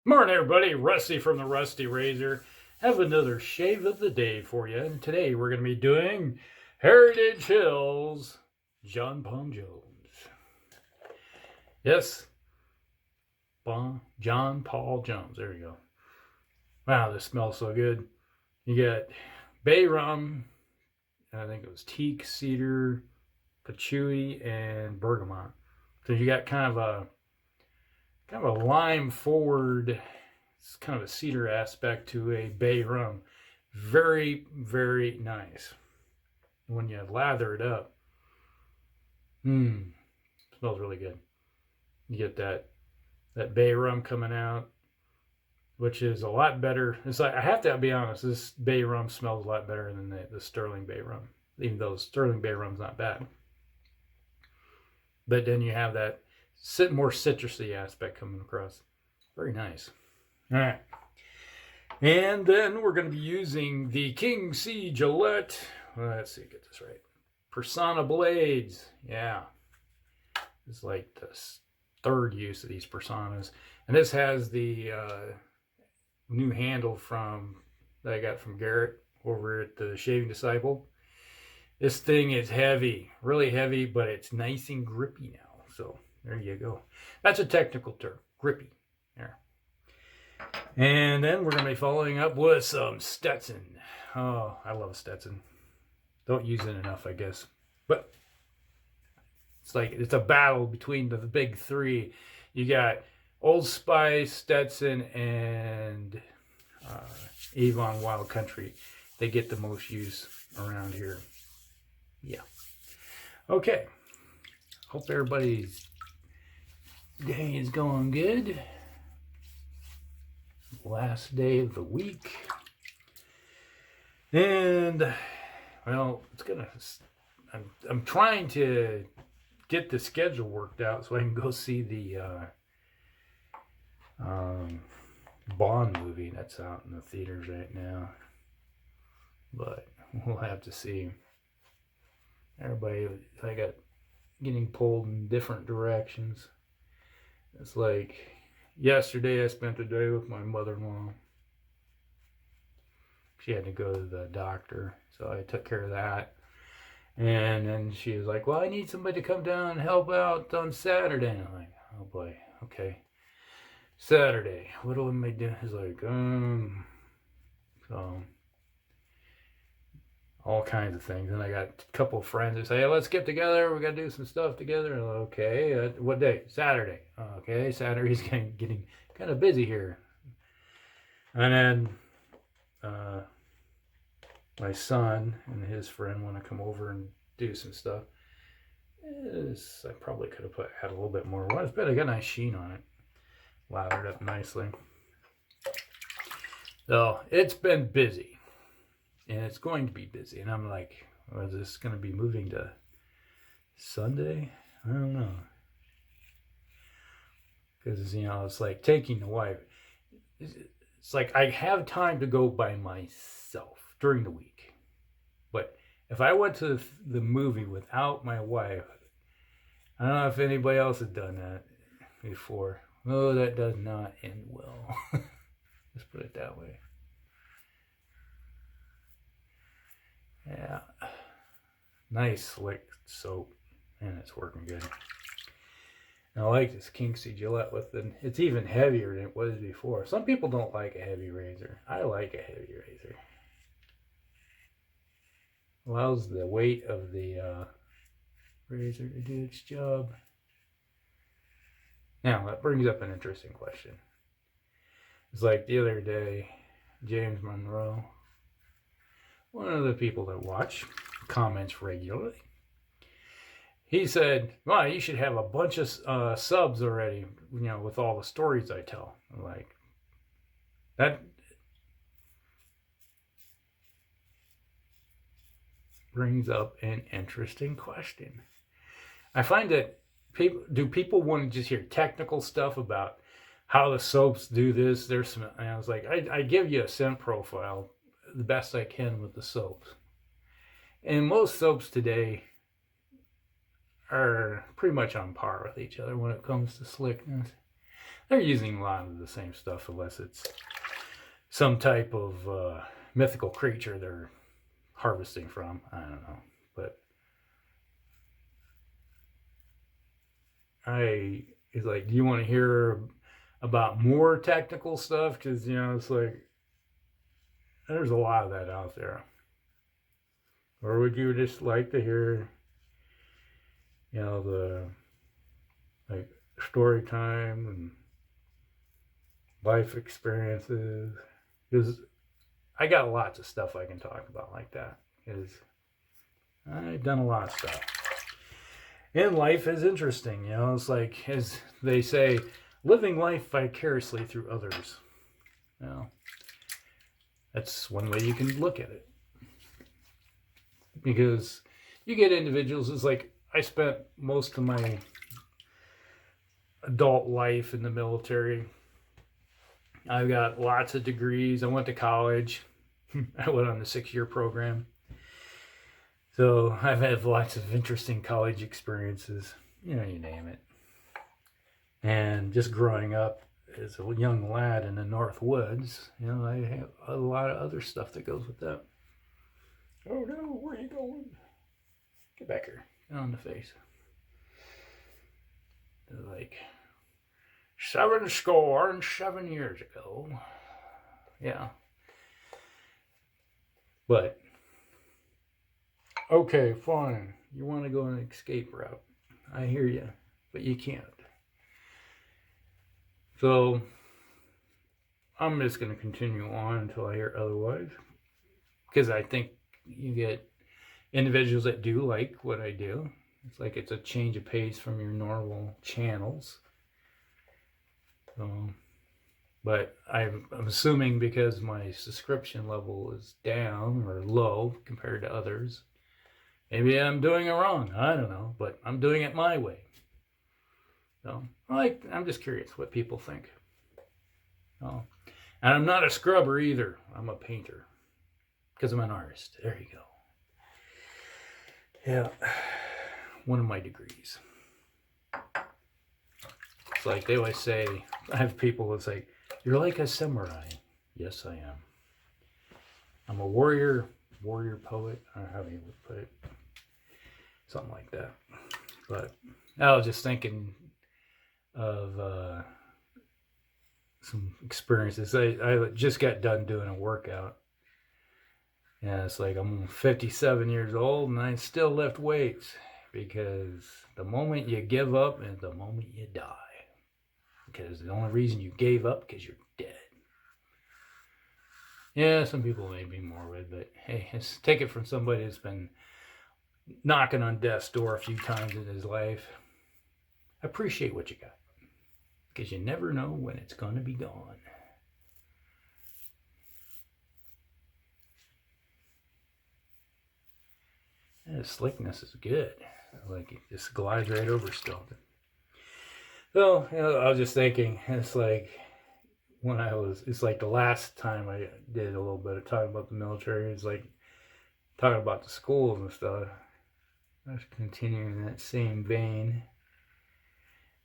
Morning, everybody. Rusty from the Rusty Razor. Have another shave of the day for you. And today we're going to be doing Heritage Hills John Paul Jones. Yes, John Paul Jones. There you go. Wow, this smells so good. You got bay rum, I think it was teak, cedar, patchouli, and bergamot. So you got kind of a lime forward, it's kind of a cedar aspect to a bay rum. Very, very nice. When you lather it up, smells really good. You get that bay rum coming out, which is a lot better. It's like, I have to be honest, this bay rum smells a lot better than the Sterling bay rum, even though Sterling bay rum's not bad. But then you have that more citrusy aspect coming across. Very nice. All right. And then we're going to be using the King C Gillette. Let's see, get this right. Persona blades. Yeah. It's like the third use of these Personas. And this has the new handle that I got from Garrett over at the Shaving Disciple. This thing is heavy, really heavy, but it's nice and grippy now. So there you go. That's a technical term, grippy. There. And then we're going to be following up with some Stetson. Oh, I love Stetson. Don't use it enough, I guess. But it's a battle between the big three. You got Old Spice, Stetson, and Avon Wild Country. They get the most use around here. Yeah. Okay. Hope everybody's day is going good. Last day of the week. And, well, I'm trying to get the schedule worked out so I can go see the Bond movie that's out in the theaters right now. But we'll have to see. Everybody, I got getting pulled in different directions. It's like yesterday I spent the day with my mother-in-law. She had to go to the doctor, so I took care of that. And then she was like, well, I need somebody to come down and help out on Saturday. And I'm like, oh boy, okay. Saturday, what am I doing? He's like, so all kinds of things. And I got a couple of friends that say, hey, let's get together. We got to do some stuff together. And okay, what day? Saturday. Okay, Saturday's getting kind of busy here. And then my son and his friend want to come over and do some stuff. I probably could have had a little bit more. Well, but I got a nice sheen on it. Lathered up nicely. So it's been busy. And it's going to be busy. And I'm like, well, is this going to be moving to Sunday? I don't know. Because, it's like taking the wife. It's like I have time to go by myself during the week. But if I went to the movie without my wife, I don't know if anybody else has done that before. Oh, that does not end well. Let's put it that way. Yeah, nice slick soap, and it's working good. And I like this King C Gillette it's even heavier than it was before. Some people don't like a heavy razor. I like a heavy razor. Allows the weight of the razor to do its job. Now, that brings up an interesting question. It's like the other day, James Monroe, one of the people that watch, comments regularly. He said, well, you should have a bunch of subs already, with all the stories I tell. I'm like, that brings up an interesting question. I find that people want to just hear technical stuff about how the soaps do this? And I was like, I give you a scent profile the best I can with the soaps. And most soaps today are pretty much on par with each other when it comes to slickness. they're using a lot of the same stuff, unless it's some type of mythical creature they're harvesting from. I don't know, but it's like, do you want to hear about more technical stuff? Because, you know, it's like, there's a lot of that out there. Or would you just like to hear, you know, the like story time and life experiences? Because I got lots of stuff I can talk about like that. Because I've done a lot of stuff. And life is interesting, you know. It's like, as they say, living life vicariously through others. You know, that's one way you can look at it. Because you get individuals, it's like, I spent most of my adult life in the military. I've got lots of degrees. I went to college. I went on the 6-year program. So I've had lots of interesting college experiences. You know, you name it. And just growing up as a young lad in the North Woods, you know, I have a lot of other stuff that goes with that. Oh no, where are you going? Get back here. Get on the face. Like 77 years ago. Yeah. But, okay, fine. You want to go an escape route. I hear you, but you can't. So, I'm just going to continue on until I hear otherwise. Because I think you get individuals that do like what I do. It's like it's a change of pace from your normal channels. But I'm assuming because my subscription level is down or low compared to others, maybe I'm doing it wrong. I don't know, but I'm doing it my way. So, I'm just curious what people think. And I'm not a scrubber either. I'm a painter because I'm an artist. There you go. Yeah, one of my degrees. It's like they always say, I have people that say, you're like a samurai. Yes, I am. I'm a warrior poet. I don't know how you would put it. Something like that. But I was just thinking of some experiences. I just got done doing a workout. Yeah, it's like I'm 57 years old and I still lift weights. Because the moment you give up is the moment you die. Because the only reason you gave up because you're dead. Yeah, some people may be morbid, but hey, let's take it from somebody that's been knocking on death's door a few times in his life. Appreciate what you got. Because you never know when it's going to be gone. Yeah, the slickness is good. Like it just glides right over stuff. So, you know, I was just thinking, it's like it's like the last time I did a little bit of talking about the military, it's like talking about the schools and stuff. I was continuing in that same vein.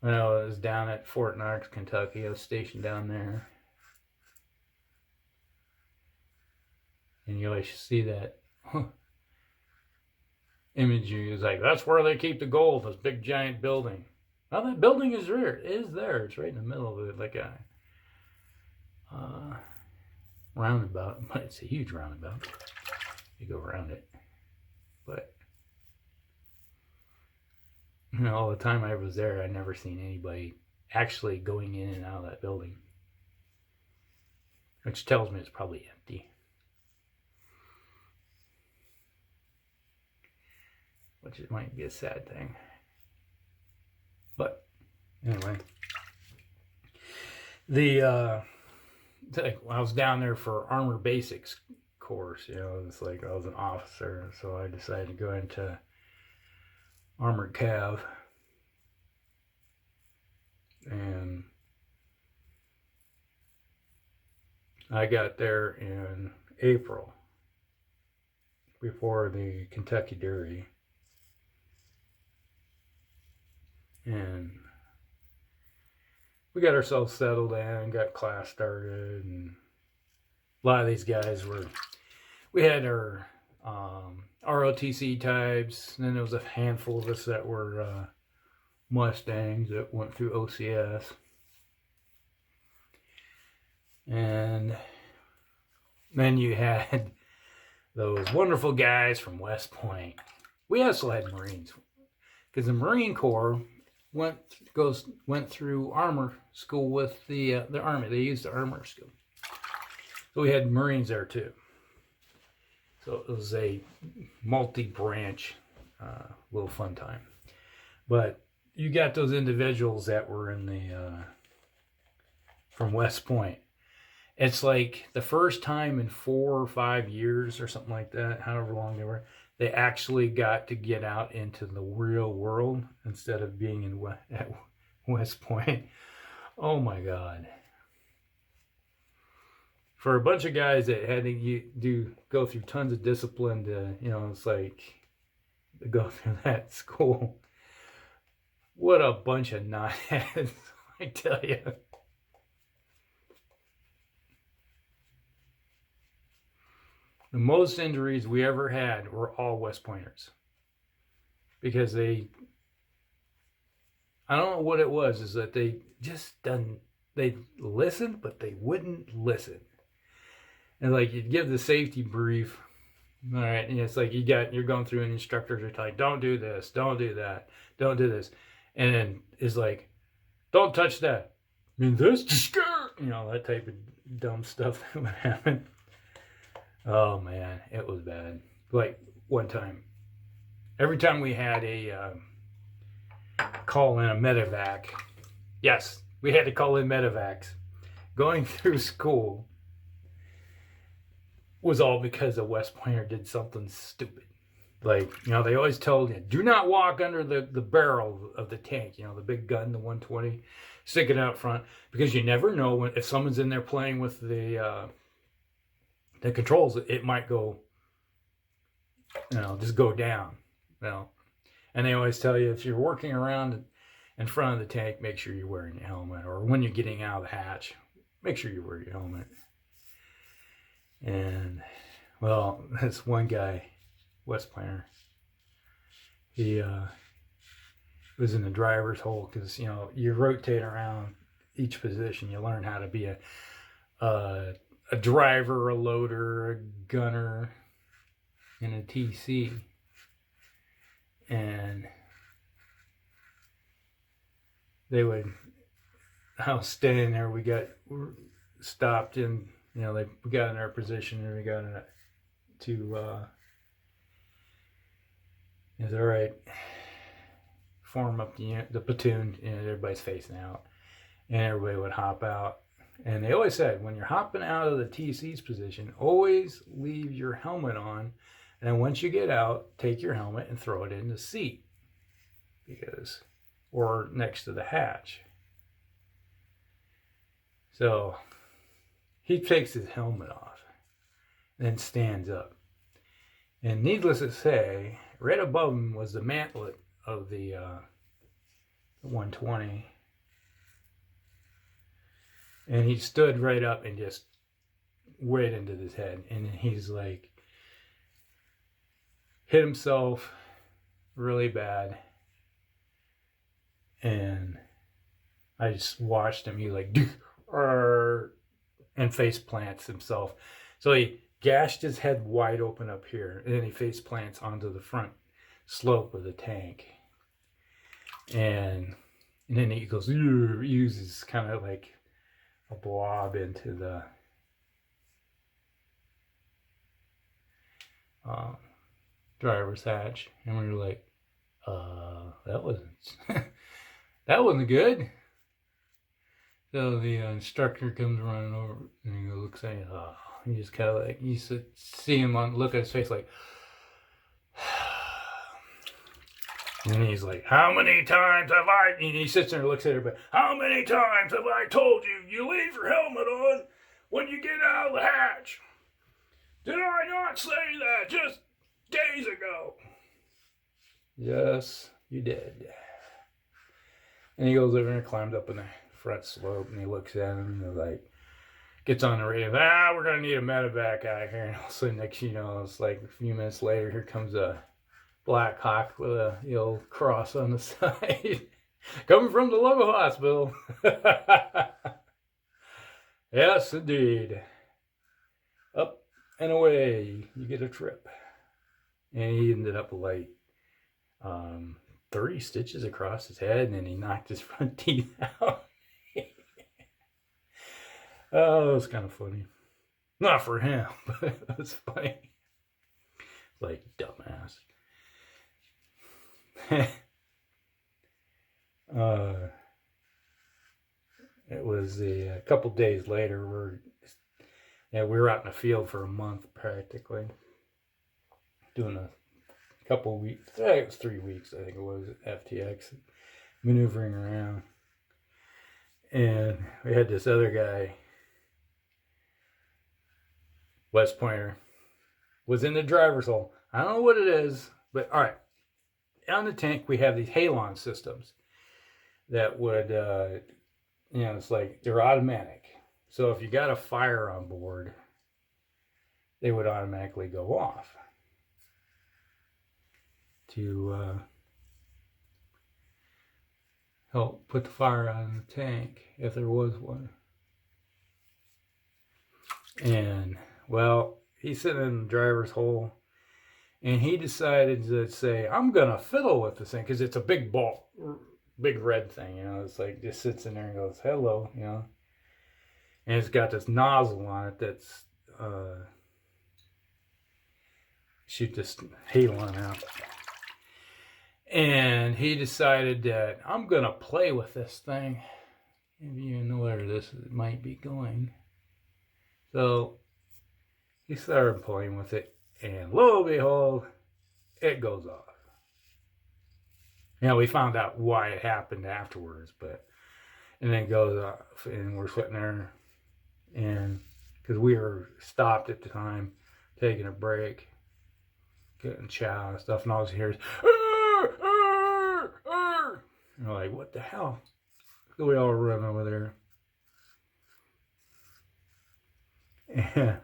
When I was down at Fort Knox, Kentucky, I was stationed down there. And you always see that imagery. It's like, that's where they keep the gold, this big giant building. Well, that building is there. It's right in the middle of it, like a roundabout. But it's a huge roundabout. You go around it. But, you know, all the time I was there, I never seen anybody actually going in and out of that building. Which tells me it's probably empty. Which it might be a sad thing. But anyway, I was down there for Armor Basics course. You know, it's like I was an officer, so I decided to go into Armored Cav, and I got there in April before the Kentucky Derby. And we got ourselves settled in, got class started, and a lot of these guys we had our ROTC types, and then there was a handful of us that were Mustangs that went through OCS. And then you had those wonderful guys from West Point. We also had Marines, because the Marine Corps went through armor school with the Army. They used the armor school, so we had Marines there too. So it was a multi-branch, little fun time. But you got those individuals that were in the from West Point. It's like the first time in 4 or 5 years or something like that, however long they were, they actually got to get out into the real world instead of being at West Point. Oh my God. For a bunch of guys that had to go through tons of discipline to, it's like, to go through that school. What a bunch of knotheads, I tell you. The most injuries we ever had were all West Pointers. Because I don't know what it was, is that they listened, but they wouldn't listen. And like, you'd give the safety brief, all right, and it's like you're going through, and instructors are telling, don't do this, don't do that, don't do this. And then it's like, don't touch that. I mean, this, that type of dumb stuff that would happen. Oh man, it was bad. Like one time, every time we had a call in a medevac, yes, we had to call in medevacs, going through school was all because a West Pointer did something stupid. Like, they always told you, do not walk under the barrel of the tank, the big gun, the 120, stick it out front, because you never know if someone's in there playing with the controls, it might go, just go down, And they always tell you, if you're working around in front of the tank, make sure you're wearing your helmet, or when you're getting out of the hatch, make sure you wear your helmet. And, well, this one guy, West Pointer, he was in the driver's hole, because, you rotate around each position. You learn how to be a driver, a loader, a gunner, and a TC. And I was standing there, we got stopped in, we got in our position, and we got it's all right, form up the platoon, and everybody's facing out, and everybody would hop out. And they always said, when you're hopping out of the TC's position, always leave your helmet on, and once you get out, take your helmet and throw it in the seat, or next to the hatch. So he takes his helmet off, then stands up. And needless to say, right above him was the mantlet of the 120. And he stood right up and just right into his head. And he's like, hit himself really bad. And I just watched him. He like, and face plants himself. So he gashed his head wide open up here, and then he face plants onto the front slope of the tank. And then he goes, uses kind of like a blob into the driver's hatch. And we were like, that wasn't good. So the instructor comes running over, and he looks at him. He just kind of like, you see him look at his face like, and he's like, how many times have I, and he sits there and looks at everybody, how many times have I told you leave your helmet on when you get out of the hatch? Did I not say that just days ago? Yes, you did. And he goes over and climbs up in the front slope, and he looks at him and like gets on the radio. We're gonna need a medevac out here. And all of a sudden, next you know, it's like a few minutes later, here comes a Black Hawk with a old cross on the side, coming from the local hospital. Yes, indeed. Up and away, you get a trip. And he ended up with like 30 stitches across his head, and then he knocked his front teeth out. Oh, it was kind of funny. Not for him, but it was funny. Like, dumbass. It was a couple days later. We were out in the field for a month practically, doing a couple weeks. It was 3 weeks, I think it was, at FTX, maneuvering around, and we had this other guy, West Pointer, was in the driver's hole. I don't know what it is, but all right. On the tank, we have these halon systems that would, it's like they're automatic. So if you got a fire on board, they would automatically go off to help put the fire out in the tank if there was one. And, well, he's sitting in the driver's hole. And he decided to say, I'm going to fiddle with this thing. Because it's a big ball, big red thing, you know. It's like, just sits in there and goes, hello, you know. And it's got this nozzle on it that's, shoot this halon out. And he decided that, I'm going to play with this thing. If you know where this might be going. So, he started playing with it. And lo and behold, it goes off. We found out why it happened afterwards, and then it goes off, and we're sitting there, and because we were stopped at the time, taking a break, getting chow and stuff, and all I was hearing is, and we're like, what the hell? So we all run over there. And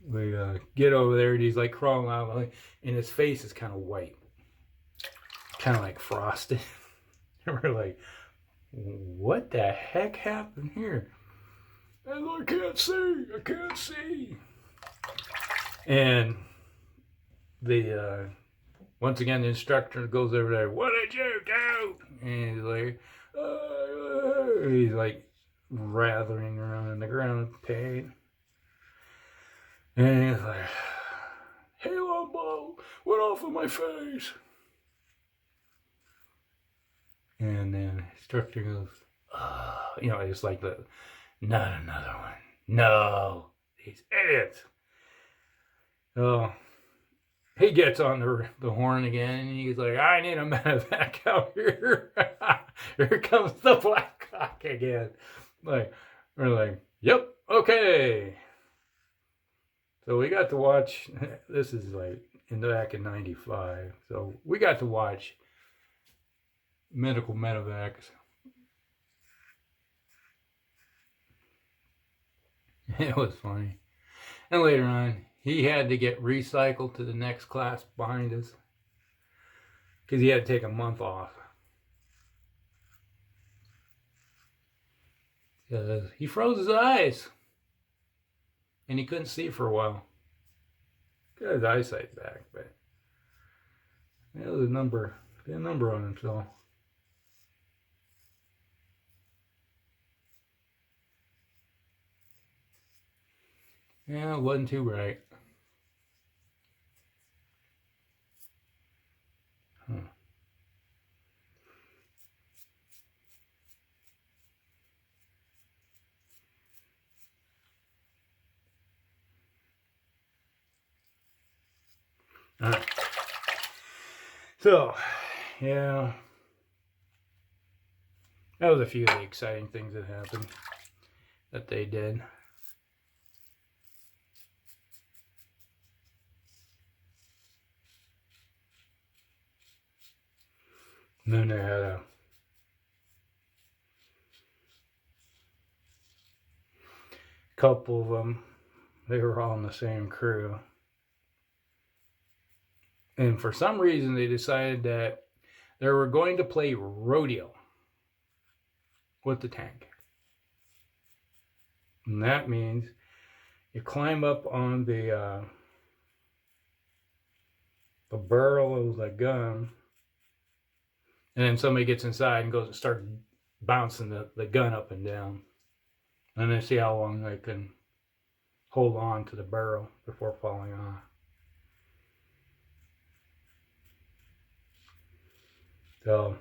we get over there, and he's like crawling out, and his face is kind of white, kind of like frosted. And we're like, what the heck happened here? And I can't see. And the once again, the instructor goes over there, what did you do? And he's like writhing around in the ground in pain. And he's like, halon ball went off of my face. And then the instructor goes, it's like not another one. No, these idiots. So he gets on the horn again, and he's like, I need a medevac out here. Here comes the Black Hawk again. We're like, yep, okay. So we got to watch, this is like back in 95, so we got to watch medical medevacs. It was funny. And later on, he had to get recycled to the next class behind us because he had to take a month off. He froze his eyes. And he couldn't see for a while. Got his eyesight back, but there was a number on him, so. Yeah, it wasn't too bright. All right. So, yeah, that was a few of the exciting things that happened that they did. And then they had couple of them, they were all in the same crew. And for some reason, they decided that they were going to play rodeo with the tank. And that means you climb up on the barrel of the gun, and then somebody gets inside and goes and starts bouncing the gun up and down. And they see how long they can hold on to the barrel before falling off. So,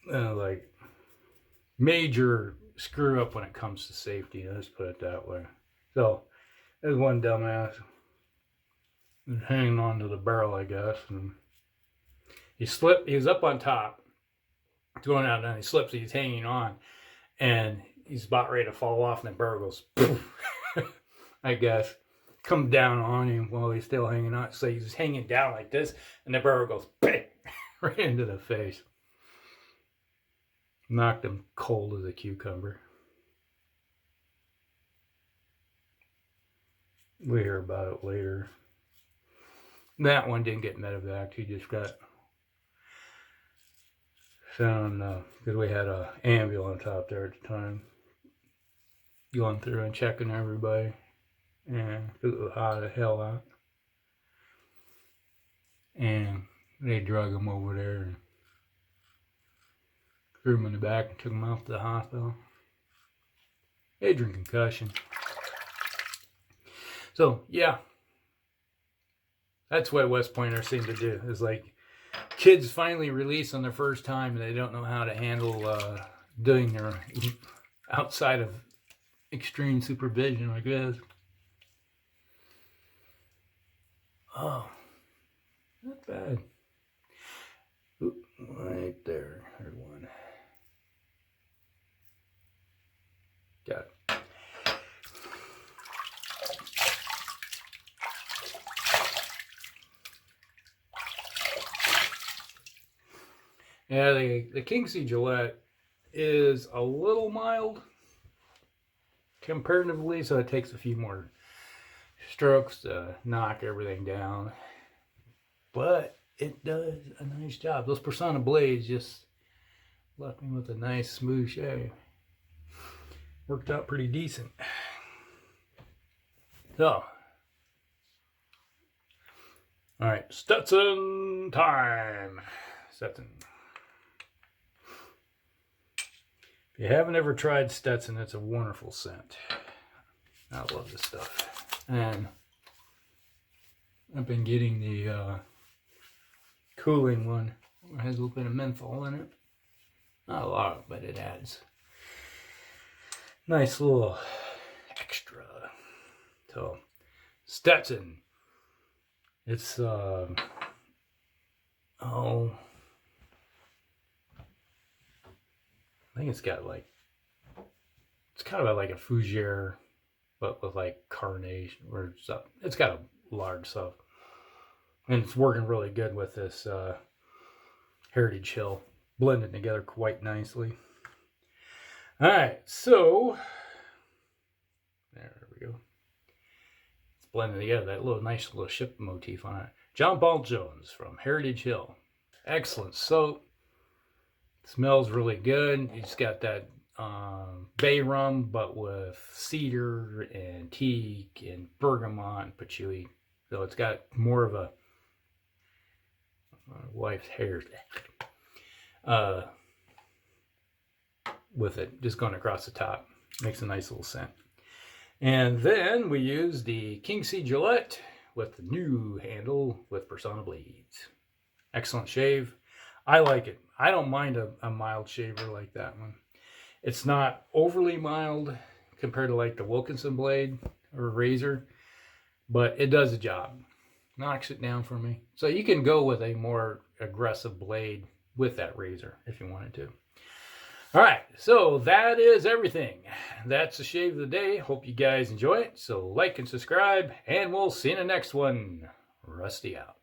like, major screw up when it comes to safety, let's put it that way. So, there's one dumbass hanging on to the barrel, I guess, and he slipped. He was up on top, going out, and he slips. He's hanging on, and he's about ready to fall off, and the barrel goes poof, I guess, comes down on him while he's still hanging on. So he's hanging down like this, and the barrel goes bang, right into the face. Knocked him cold as a cucumber. We hear about it later. That one didn't get medevaced. He just got found because we had an ambulance out there at the time, going through and checking everybody, and because it was hot as hell out, and they drug him over there and threw him in the back and took him off to the hospital. Major concussion. So yeah, that's what West Pointers seem to do. Is like kids finally release on their first time and they don't know how to handle doing their outside of extreme supervision like this. Oh, not bad. Oop, right there, there's one. Got it. Yeah, the King C Gillette is a little mild comparatively, so it takes a few more strokes to knock everything down. But it does a nice job. Those Persona blades just left me with a nice smooth shave. Worked out pretty decent. So, alright, Stetson time. Stetson. If you haven't ever tried Stetson, it's a wonderful scent. I love this stuff. And I've been getting the cooling one. It has a little bit of menthol in it. Not a lot, but it adds nice little extra. So, Stetson. It's, I think it's got like, it's kind of like a fougere, but with like carnation or stuff. It's got a large stuff. And it's working really good with this Heritage Hill. Blending together quite nicely. Alright, so, there we go. It's blending together, that little nice little ship motif on it. John Paul Jones from Heritage Hill. Excellent soap. Smells really good. It's got that bay rum, but with cedar and teak and bergamot and patchouli. So it's got more of a my wife's hair with it just going across the top. Makes a nice little scent. And then we use the King C Gillette with the new handle with Persona blades. Excellent shave. I like it. I don't mind a mild shaver like that one. It's not overly mild compared to like the Wilkinson blade or razor, but it does the job. Knocks it down for me. So you can go with a more aggressive blade with that razor if you wanted to. All right, so that is everything. That's the shave of the day. Hope you guys enjoy it. So like and subscribe, and we'll see you in the next one. Rusty out.